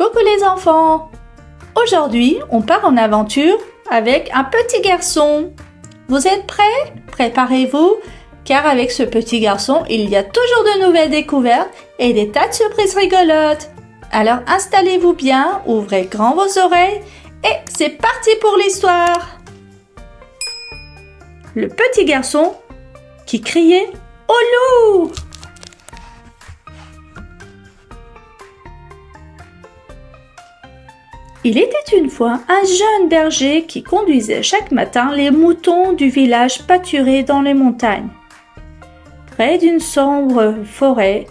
Coucou les enfants! Aujourd'hui, on part en aventure avec un petit garçon. Vous êtes prêts? Préparez-vous, car avec ce petit garçon, il y a toujours de nouvelles découvertes et des tas de surprises rigolotes. Alors installez-vous bien, ouvrez grand vos oreilles et c'est parti pour l'histoire! Le petit garçon qui criait « Au loup !» Il était une fois un jeune berger qui conduisait chaque matin les moutons du village pâturé dans les montagnes. Près d'une sombre forêt,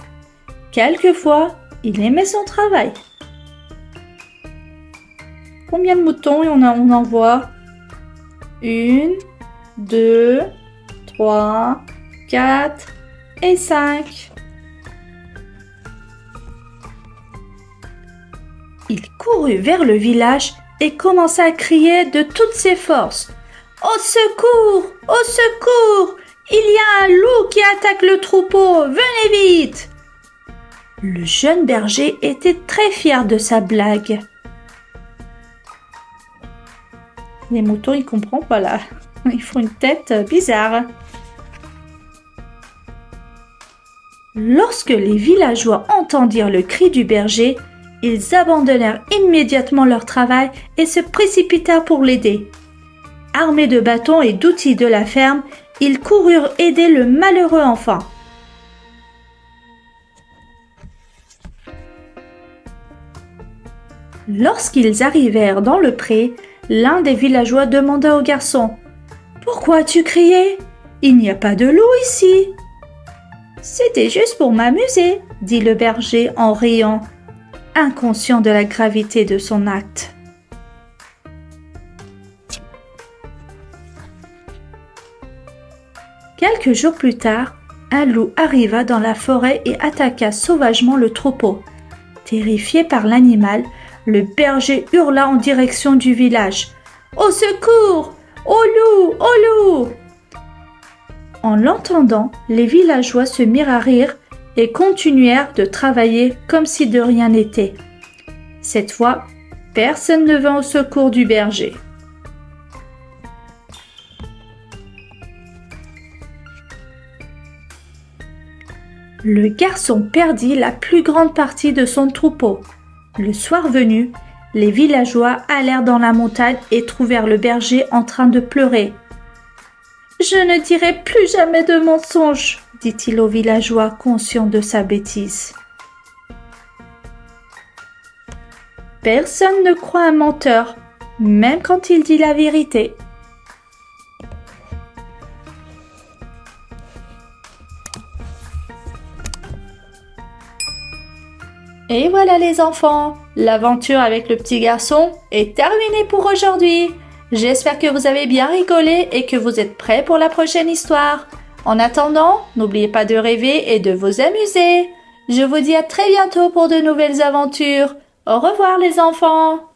quelquefois, il aimait son travail. Combien de moutons on en voit? 1, 2, 3, 4 et 5. Il courut vers le village et commença à crier de toutes ses forces. « Au secours! Au secours! Il y a un loup qui attaque le troupeau! Venez vite !» Le jeune berger était très fier de sa blague. Les moutons, ils comprennent pas là. Ils font une tête bizarre. Lorsque les villageois entendirent le cri du berger, ils abandonnèrent immédiatement leur travail et se précipitèrent pour l'aider. Armés de bâtons et d'outils de la ferme, ils coururent aider le malheureux enfant. Lorsqu'ils arrivèrent dans le pré, l'un des villageois demanda au garçon « Pourquoi as-tu crié? Il n'y a pas de loup ici !»« C'était juste pour m'amuser, » dit le berger en riant, inconscient de la gravité de son acte. Quelques jours plus tard, un loup arriva dans la forêt et attaqua sauvagement le troupeau. Terrifié par l'animal, le berger hurla en direction du village. « Au secours! Au loup! Au loup !» En l'entendant, les villageois se mirent à rire et continuèrent de travailler comme si de rien n'était. Cette fois, personne ne vint au secours du berger. Le garçon perdit la plus grande partie de son troupeau. Le soir venu, les villageois allèrent dans la montagne et trouvèrent le berger en train de pleurer. « Je ne dirai plus jamais de mensonges !» dit-il aux villageois conscients de sa bêtise. Personne ne croit un menteur, même quand il dit la vérité. Et voilà les enfants, l'aventure avec le petit garçon est terminée pour aujourd'hui. J'espère que vous avez bien rigolé et que vous êtes prêts pour la prochaine histoire. En attendant, n'oubliez pas de rêver et de vous amuser. Je vous dis à très bientôt pour de nouvelles aventures. Au revoir les enfants.